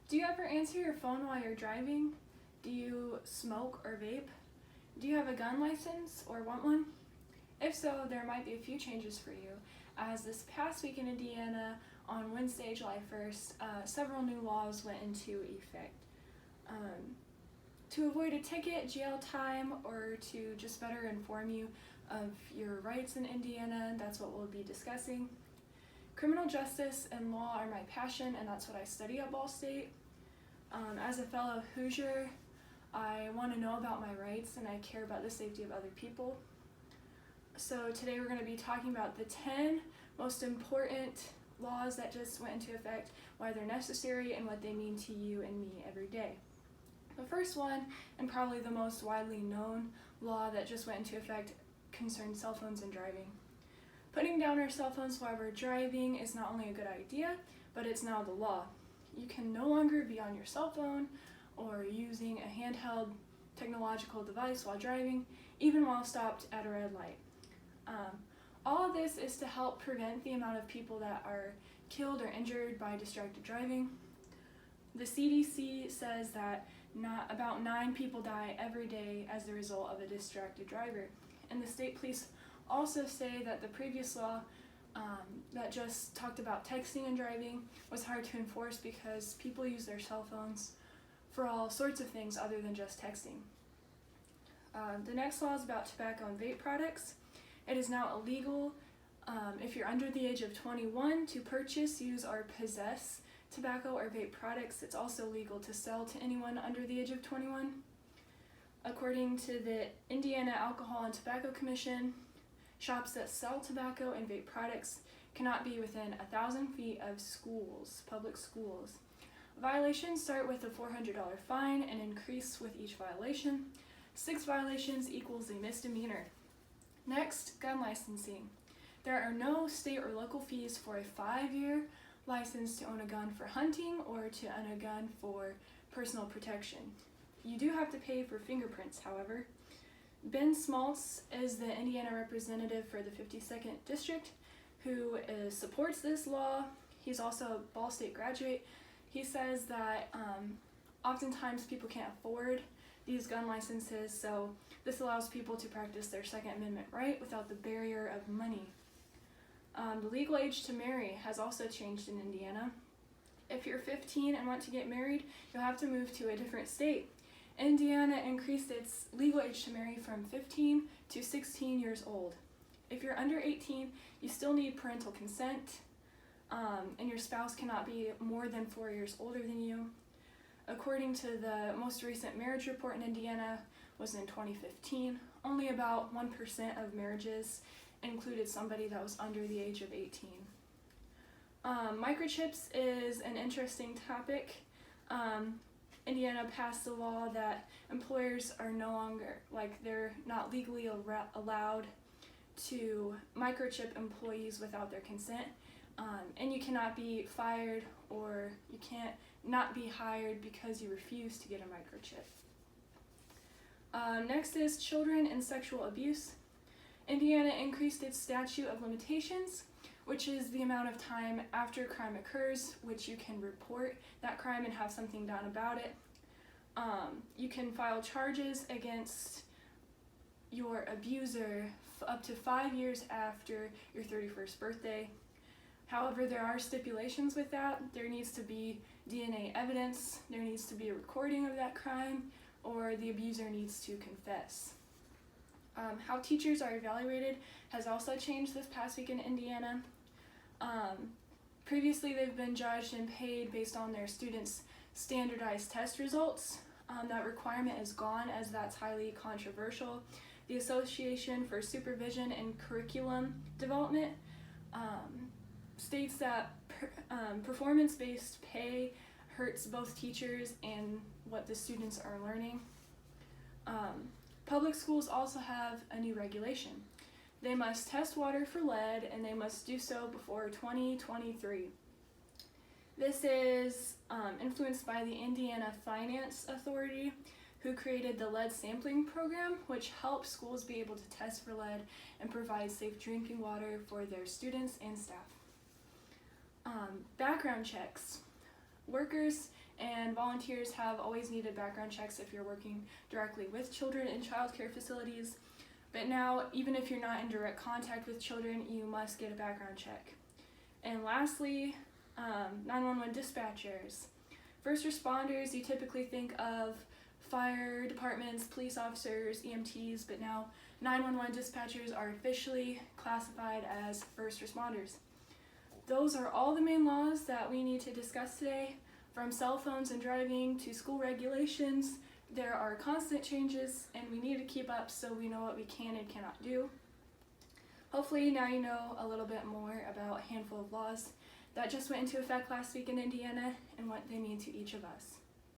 Do you ever answer your phone while you're driving? Do you smoke or vape? Do you have a gun license or want one? If so, there might be a few changes for you, as this past week in Indiana, on Wednesday, July 1st, several new laws went into effect. To avoid a ticket, jail time, or to just better inform you of your rights in Indiana, that's what we'll be discussing. Criminal justice and law are my passion, and that's what I study at Ball State. As a fellow Hoosier, I want to know about my rights and I care about the safety of other people. So today we're going to be talking about the 10 most important laws that just went into effect, why they're necessary, and what they mean to you and me every day. The first one, and probably the most widely known law that just went into effect, concerns cell phones and driving. Putting down our cell phones while we're driving is not only a good idea, but it's now the law. You can no longer be on your cell phone or using a handheld technological device while driving, even while stopped at a red light. All of this is to help prevent the amount of people that are killed or injured by distracted driving. The CDC says that about 9 people die every day as a result of a distracted driver. And the state police also say that the previous law that just talked about texting and driving was hard to enforce because people use their cell phones for all sorts of things other than just texting. The next law is about tobacco and vape products. It is now illegal if you're under the age of 21 to purchase, use, or possess tobacco or vape products. It's also legal to sell to anyone under the age of 21. According to the Indiana Alcohol and Tobacco Commission, shops that sell tobacco and vape products cannot be within 1,000 feet of schools, public schools. Violations start with a $400 fine and increase with each violation. 6 violations equals a misdemeanor. Next, gun licensing. There are no state or local fees for a 5-year license to own a gun for hunting or to own a gun for personal protection. You do have to pay for fingerprints, however. Ben Smaltz is the Indiana representative for the 52nd District who supports this law. He's also a Ball State graduate. He says that oftentimes people can't afford these gun licenses, so this allows people to practice their Second Amendment right without the barrier of money. The legal age to marry has also changed in Indiana. If you're 15 and want to get married, you'll have to move to a different state. Indiana increased its legal age to marry from 15 to 16 years old. If you're under 18, you still need parental consent, and your spouse cannot be more than 4 years older than you. According to the most recent marriage report in Indiana was in 2015, only about 1% of marriages included somebody that was under the age of 18. Microchips is an interesting topic. Indiana passed a law that employers are no longer, they're not legally allowed to microchip employees without their consent, and you cannot be fired or you can't not be hired because you refuse to get a microchip. Next is children and sexual abuse. Indiana increased its statute of limitations, which is the amount of time after a crime occurs which you can report that crime and have something done about it. You can file charges against your abuser up to 5 years after your 31st birthday. However, there are stipulations with that. There needs to be DNA evidence, there needs to be a recording of that crime, or the abuser needs to confess. How teachers are evaluated has also changed this past week in Indiana. Previously, they've been judged and paid based on their students' standardized test results. That requirement is gone as that's highly controversial. The Association for Supervision and Curriculum Development states that performance-based pay hurts both teachers and what the students are learning. Public schools also have a new regulation. They must test water for lead, and they must do so before 2023. This is influenced by the Indiana Finance Authority, who created the lead sampling program, which helps schools be able to test for lead and provide safe drinking water for their students and staff. Background checks. Workers and volunteers have always needed background checks if you're working directly with children in child care facilities. But now, even if you're not in direct contact with children, you must get a background check. And lastly, 911 dispatchers. First responders, you typically think of fire departments, police officers, EMTs, but now 911 dispatchers are officially classified as first responders. Those are all the main laws that we need to discuss today. From cell phones and driving to school regulations, there are constant changes and we need to keep up so we know what we can and cannot do. Hopefully now you know a little bit more about a handful of laws that just went into effect last week in Indiana and what they mean to each of us.